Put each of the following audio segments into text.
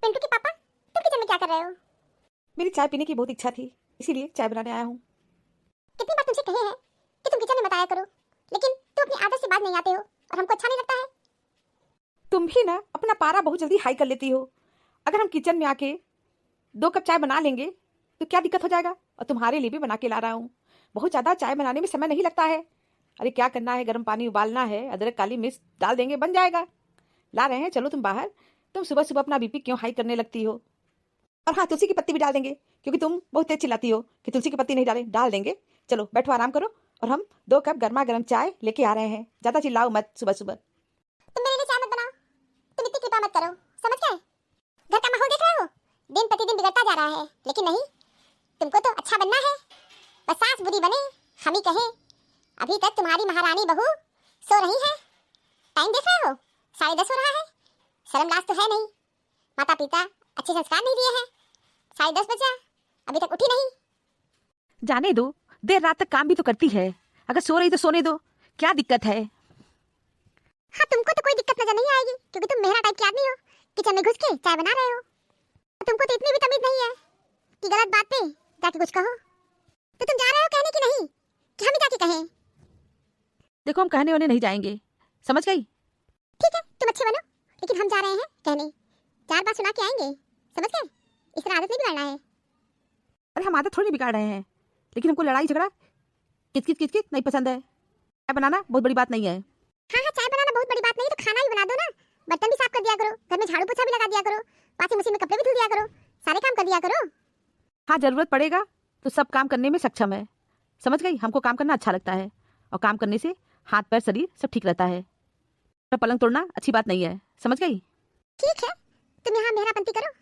पिंटू के पापा, तुम किचन में क्या कर रहे हो? मेरी चाय पीने की बहुत इच्छा थी, इसीलिए चाय बनाने आया हूँ। कितनी बार तुमसे कहे हैं कि तुम किचन में मत आया करो, लेकिन तुम अपनी आदत से बात नहीं आते हो और हमको अच्छा नहीं लगता है। तुम भी ना अपना पारा बहुत जल्दी हाई कर लेती हो। अगर हम किचन में आके 2 कप चाय बना लेंगे तो क्या दिक्कत हो जाएगा? और तुम्हारे लिए भी बना के ला रहा हूँ। बहुत ज़्यादा चाय बनाने में समय नहीं लगता है। अरे क्या करना है, गर्म पानी उबालना है, अदरक काली मिर्च डाल देंगे, बन जाएगा। ला रहे हैं, चलो तुम बाहर। तुम सुबह सुबह अपना बीपी क्यों हाई करने लगती हो? और हाँ, तुलसी की पत्ती भी डाल देंगे, क्योंकि तुम बहुत तेज चिल्लाती हो कि तुलसी की पत्ती नहीं डालें। डाल देंगे। चलो बैठो, आराम करो। और हम 2 कप गर्मा गर्म चाय लेके आ रहे हैं। ज़्यादा चिल्लाओ मत सुबह सुबह। तुम मेरे लिए चाय मत बनाओ, तुम इतनी कृपा मत करो, समझ गए? घर का माहौल देख रहे हो, दिन प्रतिदिन बिगड़ता जा रहा है। लेकिन नहीं, तुमको तो अच्छा बनना है। बस सास बुरी बने, हम ही कहें। अभी तक तुम्हारी महारानी बहू सो रही है। टाइम देख रहे हो, 10:30 हो रहा है। शर्म लाज तो है नहीं। माता पिता अच्छे संस्कार नहीं दिए हैं। 10:30 बजा, अभी तक उठी नहीं। जाने दो, देर रात तक काम भी तो करती है। अगर सो रही तो सोने दो, क्या दिक्कत है? हाँ, तुमको तो कोई दिक्कत नजर नहीं आएगी, क्योंकि तुम मेहरा टाइप के आदमी हो। किचन में घुस के चाय बना रहे हो। तुमको तो इतनी भी तमीज नहीं है कि गलत बात पे जाके कुछ कहो। तो तुम जा रहे हो कहने की नहीं कि हम ही जाके कहें? देखो, हम कहने वाले नहीं जाएंगे, समझ गई? ठीक है, तुम अच्छे बनो, लेकिन हम जा रहे हैं कहने। 4 बार सुना के आएंगे, समझ गए? इस तरह आदत नहीं बिगाड़ना है। अरे हम आदत थोड़ी नहीं बिगाड़ रहे हैं, लेकिन हमको लड़ाई झगड़ा किचकिच किचकिच नहीं पसंद है। चाय बनाना बहुत बड़ी बात नहीं है। हाँ, चाय बनाना बहुत बड़ी बात नहीं, तो खाना भी बना दो ना। बर्तन भी साफ कर दिया करो, घर में झाड़ू पोछा भी लगा दिया करो, वॉशिंग मशीन में कपड़े भी धुल दिया करो, सारे काम कर दिया करो। हाँ, जरूरत पड़ेगा तो सब काम करने में सक्षम है, समझ गई? हमको काम करना अच्छा लगता है, और काम करने से हाथ पैर शरीर सब ठीक रहता है। पलंग तोड़ना अच्छी बात नहीं है, समझ गई? ठीक है, तुम यहाँ मेहरापंती करो,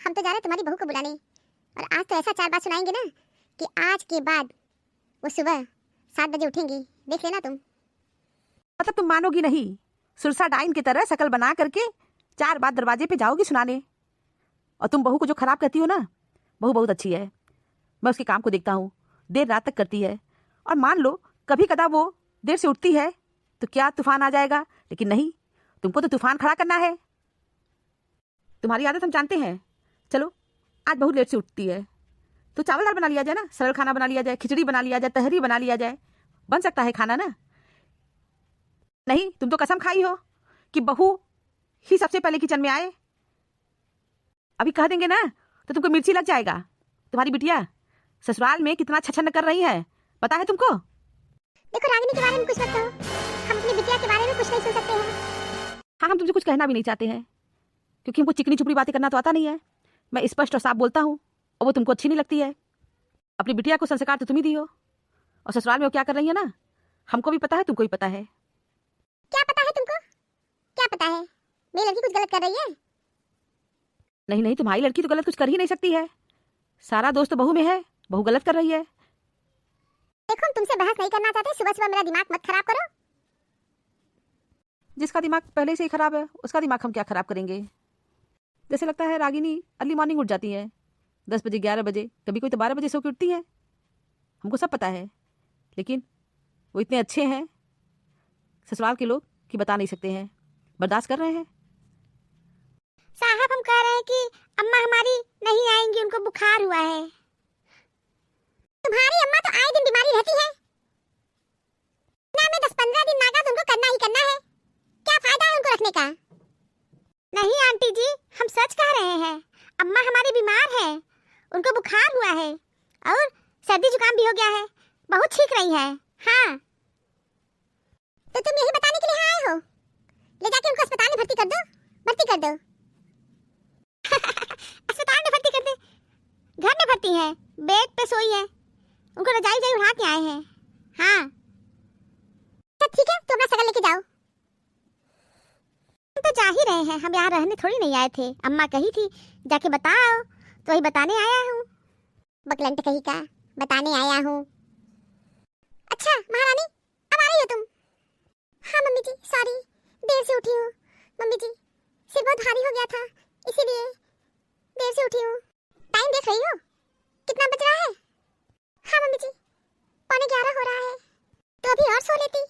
हम तो जा रहे तुम्हारी बहू को बुलाने। और आज तो ऐसा 4 बार सुनाएंगे ना कि आज के बाद वो सुबह 7 बजे उठेंगी, देख लेना तुम। मतलब तुम मानोगी नहीं? सुरसा डाइन की तरह शकल बना करके 4 बार दरवाजे पे जाओगी सुनाने। और तुम बहू को जो खराब कहती हो ना, बहू बहुत अच्छी है। मैं उसके काम को देखता हूँ, देर रात तक करती है। और मान लो कभी कदा वो देर से उठती है तो क्या तूफान आ जाएगा, लेकिन नहीं, तुमको तो तूफान खड़ा करना है। तुम्हारी आदत हम जानते हैं। चलो, आज बहुत लेट से उठती है तो चावल दाल बना लिया जाए ना, सरल खाना बना लिया जाए, खिचड़ी बना लिया जाए, तहरी बना लिया जाए, बन सकता है खाना ना। नहीं, तुम तो कसम खाई हो कि बहू ही सबसे पहले किचन में आए। अभी कह देंगे ना तो तुमको मिर्ची लग जाएगा। तुम्हारी बिटिया ससुराल में कितना छछन कर रही है, पता है तुमको? देखो, रागिनी के बारे में कुछ मत कहो, हम अपनी बिटिया के बारे में कुछ नहीं सुन सकते हैं। हाँ, हम तुमसे कुछ कहना भी नहीं चाहते हैं, क्योंकि हमको चिकनी चुपड़ी बातें करना तो आता नहीं है। मैं स्पष्ट और साफ बोलता हूँ, और वो तुमको अच्छी नहीं लगती है। अपनी बिटिया को संस्कार तो तुम ही दी हो, और ससुराल में वो क्या कर रही है ना, हमको भी पता है, तुमको भी पता है। क्या पता है तुमको? क्या पता है? मेरी लड़की कुछ गलत कर रही है? नहीं नहीं, तुम्हारी लड़की तो गलत कुछ कर ही नहीं सकती है। सारा दोस्त तो बहू में है, बहू गलत कर रही है। देखो, हम तुमसे बहस नहीं करना चाहते, सुबह सुबह मेरा दिमाग मत खराब करो। जिसका दिमाग पहले से ही खराब है उसका दिमाग हम क्या खराब करेंगे? जैसे लगता है रागिनी अर्ली मॉर्निंग उठ जाती है, 10 बजे, 11 बजे, कभी कोई तो 12 बजे सो के उठती है। हमको सब पता है, लेकिन वो इतने अच्छे हैं ससुराल के लोग कि बता नहीं सकते हैं, बर्दाश्त कर रहे हैं। साहब, हम कह रहे हैं कि अम्मा हमारी नहीं आएंगी, उनको बुखार हुआ है। तुम्हारी अम्मा तो आए दिन बीमारी रहती है ना। में 10-15 दिन नागा तुमको करना ही करना है। क्या फायदा है उनको रखने का? नहीं आंटी जी, हम सच कह रहे हैं। अम्मा हमारी बीमार है, उनको बुखार हुआ है और सर्दी जुकाम भी हो गया है, बहुत छींक रही है। हाँ, तो तुम यही बताने के लिए आए हो? ले जाके उनको अस्पताल में भर्ती कर दो, भर्ती कर दो। अस्पताल में भर्ती कर दे? घर में भर्ती है, बेड पे सोई है, उनको रजाई उड़ा के आए हैं। हाँ, तो ठीक है, तो अपना शकल लेके जाओ। हम तो जा ही रहे हैं, हम यहाँ रहने थोड़ी नहीं आए थे। अम्मा कही थी जाके बताओ, तो वही बताने आया हूँ। बकलंट कही का, बताने आया हूँ। अच्छा महारानी, अब आ रही हो तुम? हाँ मम्मी जी, सॉरी, देर से उठी हूँ। मम्मी जी, सिर बहुत भारी हो गया था, इसीलिए देर से उठी हूँ। टाइम देख रही हो कितना बज रहा है? हाँ मम्मी जी, 11:15 हो रहा है, तो अभी और सो लेती।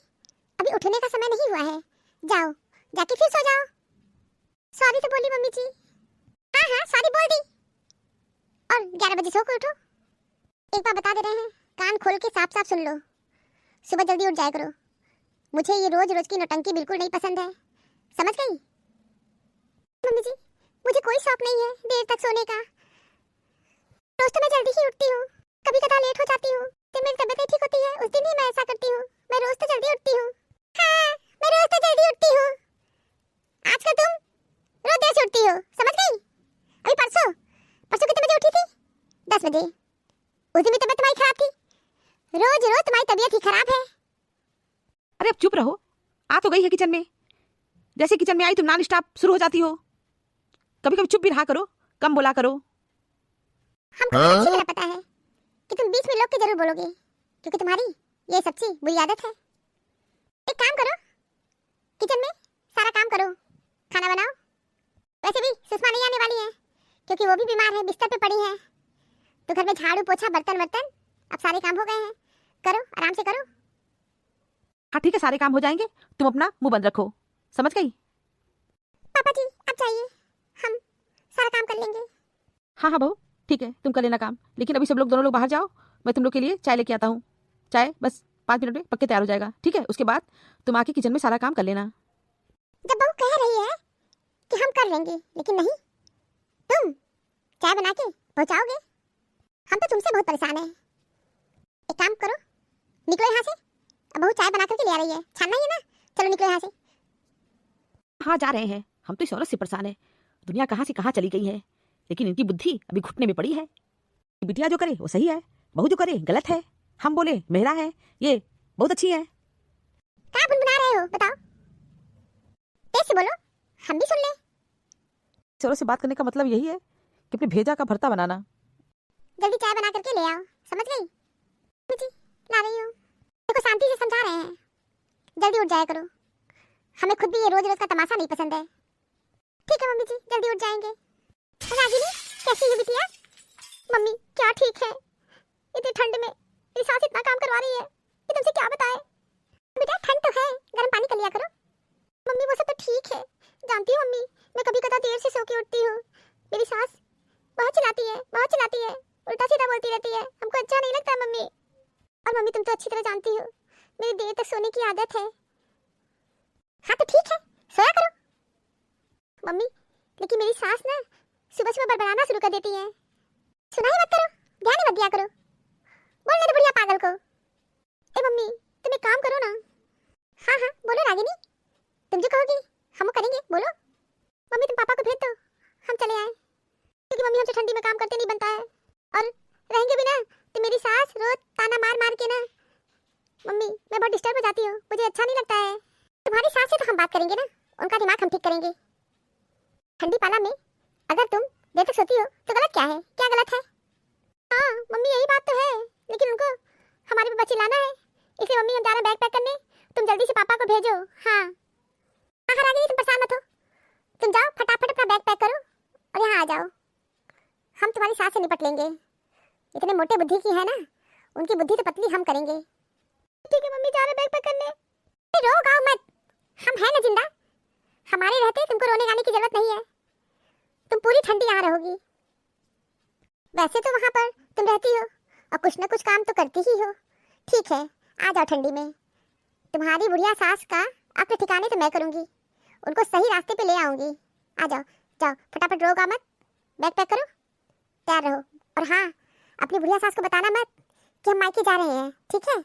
अभी उठने का समय नहीं हुआ है, जाओ जाके फिर सो जाओ। सॉरी तो बोली मम्मी जी। हाँ हाँ 11 बजे सो के उठो। एक बार बता दे रहे हैं, कान खोल के साफ साफ सुन लो, सुबह जल्दी उठ जाया करो। मुझे ये रोज रोज की नौटंकी बिल्कुल नहीं पसंद है, समझ गई? मम्मी जी, मुझे कोई शौक नहीं है देर तक सोने का। रोज तो मैं जल्दी ही उठती हूँ, कभी कदा लेट हो जाती हूँ। जब मेरी तबीयत नहीं ठीक होती है उस दिन ही मैं ऐसा करती हूँ। मैं रोज तो जल्दी उठती हूँ। हाँ, मैं रोज तो जल्दी उठती हूँ। आजकल तुम रोज देर से उठती हो, समझ गई? अभी परसों परसों कितने बजे उठी थी? 10 बजे। उस दिन भी तबीयत तुम्हारी खराब थी। रोज रोज तुम्हारी तबीयत ही खराब है। अरे अब चुप रहो, आ तो गई है किचन में। जैसे किचन में आई तुम नॉन स्टॉप शुरू हो जाती हो। कभी कभी चुप भी रहा करो, कम बोला करो। हमको तो अच्छी तरह पता है कि तुम बीच में लोग के जरूर बोलोगे, क्योंकि तुम्हारी ये सबसे बुरी आदत है। एक काम करो, किचन में सारा काम करो, खाना बनाओ। वैसे भी सुषमा नहीं आने वाली है, क्योंकि वो भी बीमार है, बिस्तर पे पड़ी है। तो घर में झाड़ू पोछा बर्तन वर्तन अब सारे काम हो गए हैं। करो, आराम से करो। हाँ ठीक है, सारे काम हो जाएंगे, तुम अपना मुंह बंद रखो, समझ गई? पापा जी आप जाइए, हम सारा काम कर लेंगे। हाँ हाँ बहू ठीक है, तुम कर लेना काम, लेकिन अभी सब लोग दोनों लोग बाहर जाओ, मैं तुम लोग के लिए चाय लेके आता हूँ। चाय बस 5 मिनट में पक्के तैयार हो जाएगा, ठीक है? उसके बाद तुम आके किचन में सारा काम कर लेना। जब बहू कह रही है कि हम कर लेंगे, लेकिन नहीं, तुम चाय बना के पहुंचाओगे। हम तो तुमसे बहुत परेशान हैं। एक काम करो, निकलो यहाँ से। अब बहू चाय बना करके ले आ रही है, छानना ही है ना। चलो निकलो यहाँ से। हाँ जा रहे हैं, हम तो इस औरत से परेशान है। दुनिया कहाँ से कहाँ चली गई है, लेकिन इनकी बुद्धि अभी घुटने में पड़ी है। बिटिया जो करे वो सही है, बहू जो करे गलत है। हम बोले मेहरा है, ये बहुत अच्छी है। क्या बुनबुना रहे हो, बताओ? तेज से बोलो, हम भी सुन ले। इस औरत से बात करने का मतलब यही है कि अपने भेजा का भरता बनाना। जल्दी चाय बना करके ले आओ, समझ गई? जी ला रही हूँ। देखो शांति से समझा रहे हैं, जल्दी उठ जाया करो। हमें खुद भी ये रोज रोज का तमाशा नहीं पसंद है। ठीक है मम्मी जी, जल्दी उठ जाएंगे। रागिनी कैसी है बिटिया? मम्मी क्या ठीक है, इतनी ठंड में मेरी सास इतना काम करवा रही है, ये तुमसे क्या बताए। बेटा ठंड तो है, गर्म पानी कर लिया करो। मम्मी वो सब तो ठीक है, जानती हो मम्मी, मैं कभी कदा देर से सो के उठती हूँ। मेरी सास बहुत चिल्लाती है, बहुत चिल्लाती है, उल्टा सीधा बोलती रहती है, हमको अच्छा नहीं लगता मम्मी। और मम्मी तुम तो अच्छी तरह जानती हो मेरी देर तक सोने की आदत है। हाँ तो ठीक है, सोया करो। मम्मी लेकिन मेरी सास ना सुबह सुबह बड़बड़ाना शुरू कर देती है। सुना ही मत करो, ध्यान ही मत दिया करो, बोलने दो बुढ़िया पागल को। ए मम्मी तुम एक काम करो ना। हाँ हाँ बोलो रागिनी, तुम जो कहोगी हम करेंगे, बोलो। मम्मी तुम पापा को भेज दो, हम चले आए, क्योंकि मम्मी हमसे ठंडी में काम करते नहीं बनता है। और रहेंगे भी ना तो मेरी सास रोज ताना मार मार के ना, मम्मी मैं बहुत डिस्टर्ब हो जाती हूँ, मुझे अच्छा नहीं लगता है। तुम्हारी सास से तो हम बात करेंगे ना, उनका दिमाग हम ठीक करेंगे। ठंडी पाला में अगर तुम देर तक सोती हो तो गलत क्या है, क्या गलत है? हाँ मम्मी यही बात तो है, लेकिन उनको हमारे पे चिल्लाना है, इसलिए मम्मी हम जा रहे हैं बैग पैक करने, तुम जल्दी से पापा को भेजो। हाँ हाँ रागिनी तुम परेशान मत हो, तुम जाओ फटाफट अपना बैग पैक करो और यहाँ आ जाओ, हम तुम्हारी सास से निपट लेंगे। इतने मोटे बुद्धि की है ना, उनकी बुद्धि तो पतली हम करेंगे। ठीक है मम्मी, जा रहे बैग पैक करने। रो गाओ मत, हम हैं ना जिंदा, हमारे रहते तुमको रोने गाने की जरूरत नहीं है। तुम पूरी ठंडी यहाँ रहोगी। वैसे तो वहाँ पर तुम रहती हो और कुछ ना कुछ काम तो करती ही हो। ठीक है आ जाओ ठंडी में, तुम्हारी बुढ़िया सास का आपके ठिकाने तो मैं करूँगी, उनको सही रास्ते पे ले आऊँगी। आ जाओ जाओ फटाफट, रोगा मत, बैग पैक करो, तैयार रहो। और हाँ अपनी बुढ़िया सास को बताना मत कि हम मायके जा रहे हैं, ठीक है?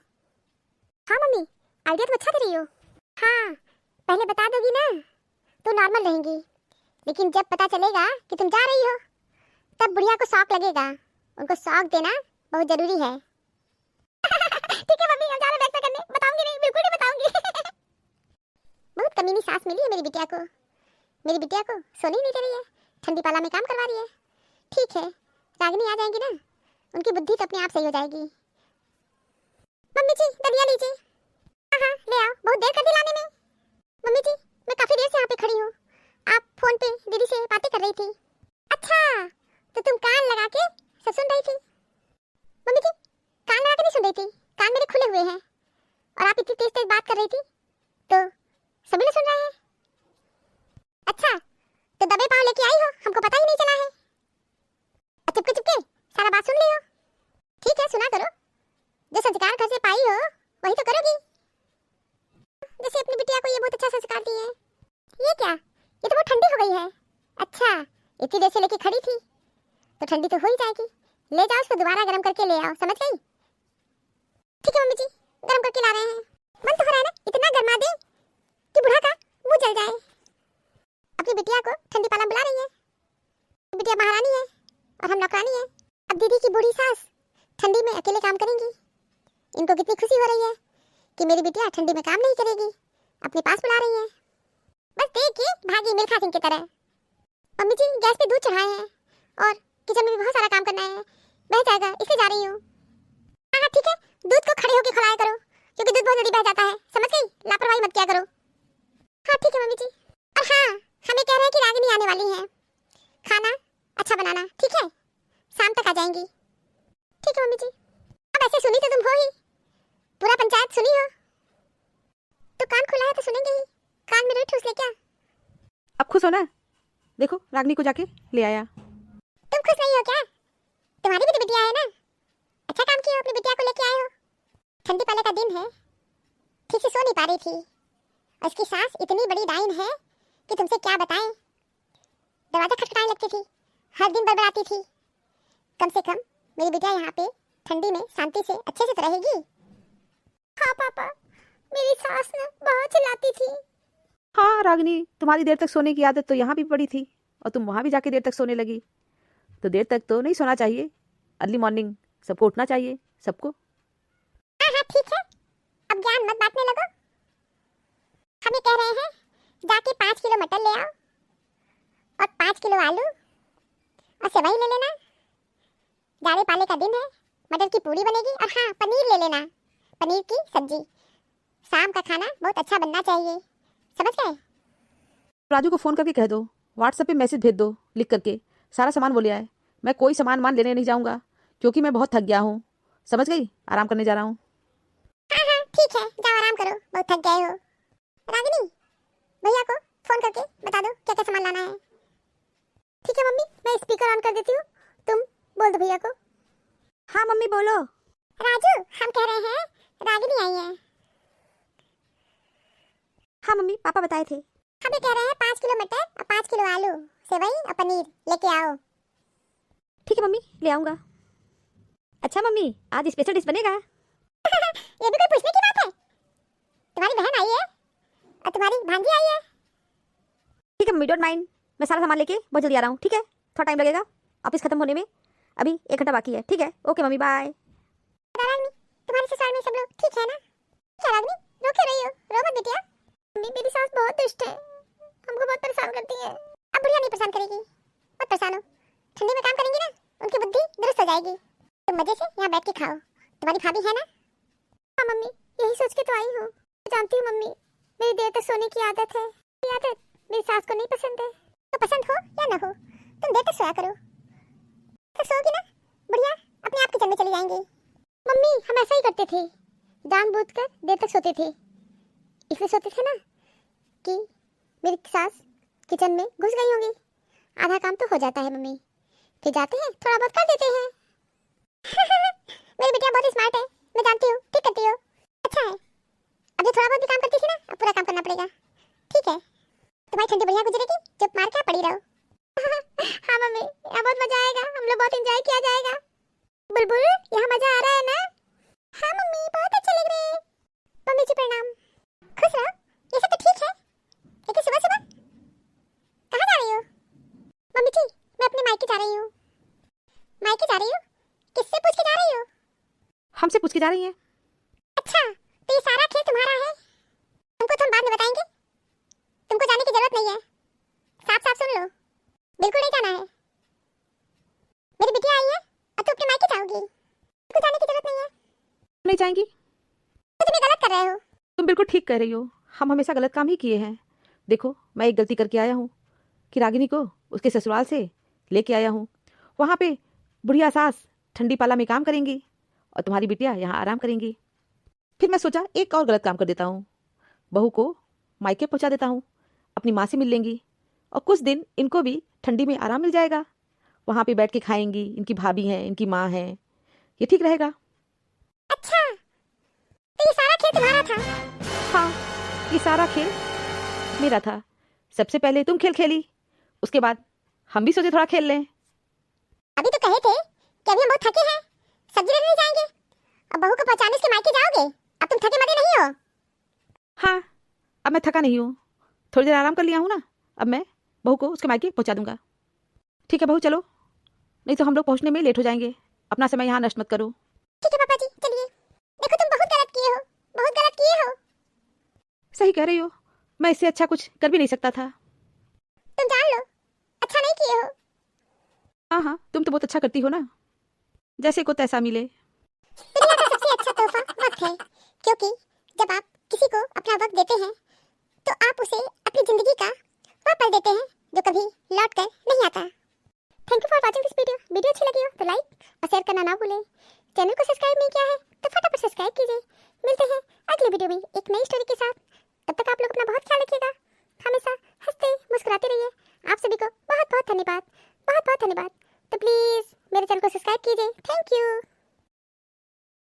हाँ मम्मी आइडिया तो अच्छा दे रही हो। हाँ पहले बता दोगी ना तो नॉर्मल रहेंगी, लेकिन जब पता चलेगा कि तुम जा रही हो तब बुढ़िया को शौक लगेगा, उनको शौक देना बहुत जरूरी है। ठीक है मम्मी, हम जा रहे हैं बैग पैक करने, बताऊंगी नहीं, बिल्कुल नहीं बताऊंगी। बहुत कमीनी सास मिली है मेरी बिटिया को, मेरी बिटिया को सोने ही नहीं दे रही है, ठंडी पाला में काम करवा रही है। ठीक है रागिनी आ जाएंगी ना, उनकी बुद्धि तो अपने आप सही हो जाएगी। मम्मी जी दलिया लीजिए। हाँ हाँ ले आओ, बहुत देर कर दी लाने में। मम्मी जी मैं काफी देर से यहाँ पे खड़ी हूँ, आप फोन पे दीदी से बातें कर रही थी। अच्छा तो तुम कान लगा के सब सुन रही थी? मम्मी जी कान लगा के नहीं सुन रही थी, कान मेरे खुले हुए हैं और आप इतनी तेज तेज बात कर रही थी तो सभी लोग सुन रहे हैं। अच्छा तो दबे पाँव लेके आई हो, हमको पता ही नहीं चला है। चुपके चुपके सारा बात इतनी देर से लेके खड़ी थी तो ठंडी तो हो ही जाएगी। ले जाओ उसको, दोबारा गर्म करके ले आओ, समझ गई? ठीक है मम्मी जी, गर्म करके ला रहे हैं। मन तो हो रहा है ना इतना गर्मा दे कि बूढ़ा का मुंह जल जाए। अपनी बिटिया को ठंडी पाला बुला रही है। बिटिया महारानी है और हम नौकरानी है। अब दीदी की बूढ़ी सास ठंडी में अकेले काम करेंगी। इनको कितनी खुशी हो रही है कि मेरी बिटिया ठंडी में काम नहीं करेगी, अपने पास बुला रही है। बस देख के भागी मिल्खा सिंह की तरह। मम्मी जी गैस पे दूध चढ़ाए हैं और किचन में भी बहुत सारा काम करना है, बह जाएगा इसलिए जा रही हूँ। हाँ ठीक है, दूध को खड़े होकर खिलाया करो क्योंकि दूध बहुत जल्दी बह जाता है, समझ गई? लापरवाही मत किया करो। हाँ ठीक है मम्मी जी। और हाँ, हमें कह रहे हैं कि रागिनी आने वाली है, खाना अच्छा बनाना, ठीक है? शाम तक आ जाएंगी। ठीक है मम्मी जी। अब ऐसे सुनी तो तुम हो ही, पूरा पंचायत सुनी हो तो कान खुला है तो सुनेंगे ही। कान में रोई ठूस ले क्या? अब खुश हो ना? देखो रागिनी को जाके ले आया। तुम खुश नहीं हो क्या? तुम्हारी भी तो बिटिया है ना। अच्छा काम किया, अपनी बिटिया को लेके आए हो। ठंडी पाले का दिन है, ठीक से सो नहीं पा रही थी और इसकी सास इतनी बड़ी डाइन है कि तुमसे क्या बताएं। दरवाजा खटखटाने लगती थी, हर दिन बड़बड़ाती थी। कम से कम मेरी बिटिया यहाँ पे ठंडी में शांति से अच्छे से तो रहेगी। हाँ पापा, मेरी सास ना बहुत चिल्लाती थी। हाँ रागिनी, तुम्हारी देर तक सोने की आदत तो यहाँ भी पड़ी थी और तुम वहाँ भी जाके देर तक सोने लगी। तो देर तक तो नहीं सोना चाहिए, अर्ली मॉर्निंग सबको उठना चाहिए, सबको। हाँ हाँ ठीक है, अब ज्ञान मत बांटने लगो। हम ये कह रहे हैं जाके 5 किलो मटर ले आओ और 5 किलो आलू और सेवई ले लेना। जाड़े पाले का दिन है, मटर की पूरी बनेगी। और हाँ, पनीर ले लेना, पनीर की सब्जी। शाम का खाना बहुत अच्छा बनना चाहिए, समझ गए? राजू को फ़ोन करके कह दो, व्हाट्सएप पे मैसेज भेज दो लिख करके, सारा सामान वो ले आए। मैं कोई सामान लेने नहीं जाऊँगा क्योंकि मैं बहुत थक गया हूँ, समझ गई? आराम करने जा रहा हूँ। हाँ हाँ ठीक है, जाओ आराम करो, बहुत थक गए हो। रागिनी, भैया को फोन करके बता दो क्या क्या सामान लाना है। ठीक है मम्मी, मैं स्पीकर ऑन कर देती हूँ, तुम बोल दो भैया को। हाँ मम्मी बोलो। राजू, हम कह रहे हैं रागिनी आई है। हाँ मम्मी, पापा बताए थे। हम ये कह रहे हैं 5 किलो मटर और 5 किलो आलू, सेवई और पनीर लेके आओ। ठीक है मम्मी, ले आऊँगा। अच्छा मम्मी, आज स्पेशल डिश बनेगा? ये भी कोई पूछने की बात है? तुम्हारी बहन आई है और तुम्हारी भांजी आई है। ठीक है मम्मी, डोंट माइंड, मैं सारा सामान लेके बहुत जल्दी आ रहा हूँ, ठीक है? थोड़ा टाइम लगेगा ऑफिस खत्म होने में, अभी 1 घंटा बाकी है, ठीक है? Okay mummy, bye. रागिनी, तुम्हारे ससुराल में सब लोग ठीक है ना? क्या रागिनी, रो क्यों रही हो? रो मत बिटिया। मम्मी, मेरी सास बहुत दुष्ट है, हमको बहुत परेशान करती है। अब बुढ़िया नहीं परेशान करेगी, मत परेशान हो। ठंडी में काम करेंगी ना, उनकी बुद्धि दुरुस्त हो जाएगी। तुम मजे से यहाँ बैठ के खाओ। तुम्हारी भाभी है ना? हाँ मम्मी, यही सोच के तो आई हूँ। जानती हूँ मम्मी, मेरी देर तक सोने की आदत है। ये आदत मेरी सास को नहीं पसंद है। तो पसंद हो या ना हो, तुम देर तक सोया करो। तक सोओगी ना, बुढ़िया अपने आप किचन में चली जाएंगी। मम्मी, हम ऐसा ही करते थे, जानबूझकर देर तक सोते थे। इसलिए सोते थे ना कि मेरी सास किचन में घुस गई होंगी। आधा काम तो हो जाता है मम्मी, फिर जाते हैं थोड़ा बहुत कर देते हैं। मेरी बिटिया बहुत स्मार्ट है, मैं जानती हूँ, ठीक करती हो। अच्छा है, अब जो थोड़ा बहुत भी काम करती थी ना, अब पूरा काम करना पड़ेगा, ठीक है? तुम्हारी ठंडी बढ़िया गुजरेगी, चुप मार के पड़ी रहो। हाँ मम्मी, यहाँ बहुत मजा आएगा, हम लोग बहुत एंजॉय किया जाएगा। बुलबुल, यहाँ मजा आ रहा है ना? हाँ मम्मी, बहुत अच्छे लग रहे हैं। मम्मी जी प्रणाम। खुश रहो, ये सब तो ठीक है, लेकिन सुबह सुबह कहाँ जा रही हो? मम्मी जी, मैं अपने मायके जा रही हूँ। मायके जा रही हो? किससे पूछ के जा रही हो? हमसे पूछ के जा रही हैं। अच्छा, तो ये सारा खेल तुम्हारा है? तुमको तो हम बाद में बताएंगे, तुमको जाने की जरूरत नहीं है। साफ साफ सुन लो, बिल्कुल नहीं जाना है। मेरी बिटिया आई है और तुम अपने मायके जाओगी, तुमको जाने की जरूरत नहीं है। नहीं जाएंगी? तो तुम ये गलत कर रहे हो। तुम बिल्कुल ठीक कह रही हो, हम हमेशा गलत काम ही किए हैं। देखो, मैं एक गलती करके आया हूँ कि रागिनी को उसके ससुराल से लेके आया हूँ। वहाँ पे बुढ़िया सास ठंडी पाला में काम करेंगी और तुम्हारी बिटिया यहाँ आराम करेंगी। फिर मैं सोचा एक और गलत काम कर देता हूँ, बहू को मायके पहुँचा देता हूँ, अपनी माँ से मिल लेंगी और कुछ दिन इनको भी ठंडी में आराम मिल जाएगा। वहाँ पे बैठ के खाएंगी, इनकी भाभी हैं, इनकी माँ है, ये ठीक रहेगा। अच्छा, तो ये सारा खेल तुम्हारा था? हाँ, ये सारा खेल मेरा था। सबसे पहले तुम खेल खेली, उसके बाद हम भी सोचे थोड़ा खेल लें। अभी तो कहे थे कि अभी हम बहुत थके हैं, सब्जी लेने नहीं जाएंगे। अब बहू को पहचाने उसके मायके जाओगे? अब तुम थके मरे नहीं हो? हाँ, अब मैं थका नहीं हूँ, थोड़ी देर आराम कर लिया हूँ ना, अब मैं बहू को उसके मायके पहुँचा दूंगा। ठीक है बहू, चलो, नहीं तो हम लोग पहुँचने में लेट हो जाएंगे। अपना समय यहाँ नष्ट मत करो। ठीक है पापा जी, चलिए। देखो तुम बहुत गलत किए हो, बहुत गलत किए हो। सही कह रही हो, मैं इससे अच्छा कुछ कर भी नहीं सकता था। तुम जान लो, अच्छा नहीं किए हो। हाँ हाँ, तुम तो बहुत अच्छा करती हो ना, जैसे को तैसा मिले। दुनिया का सबसे अच्छा तोहफा वक्त है, क्योंकि जब आप किसी को अपना वक्त देते हैं तो आप उसे अपनी जिंदगी का वह पल देते हैं जो कभी लौट कर नहीं आता। Thank you for watching this video. Video अच्छी लगी हो तो लाइक और शेयर करना ना भूलें। चैनल को सब्सक्राइब नहीं किया है तो फटाफट सब्सक्राइब कीजिए। मिलते हैं अगली वीडियो में एक नई स्टोरी के साथ। तब तक आप लोग अपना बहुत ख्याल रखिएगा। हमेशा हंसते मुस्कुराते रहिए। आप सभी को बहुत बहुत धन्यवाद, बहुत बहुत धन्यवाद। तो प्लीज़ मेरे चैनल को सब्सक्राइब कीजिए। Thank you.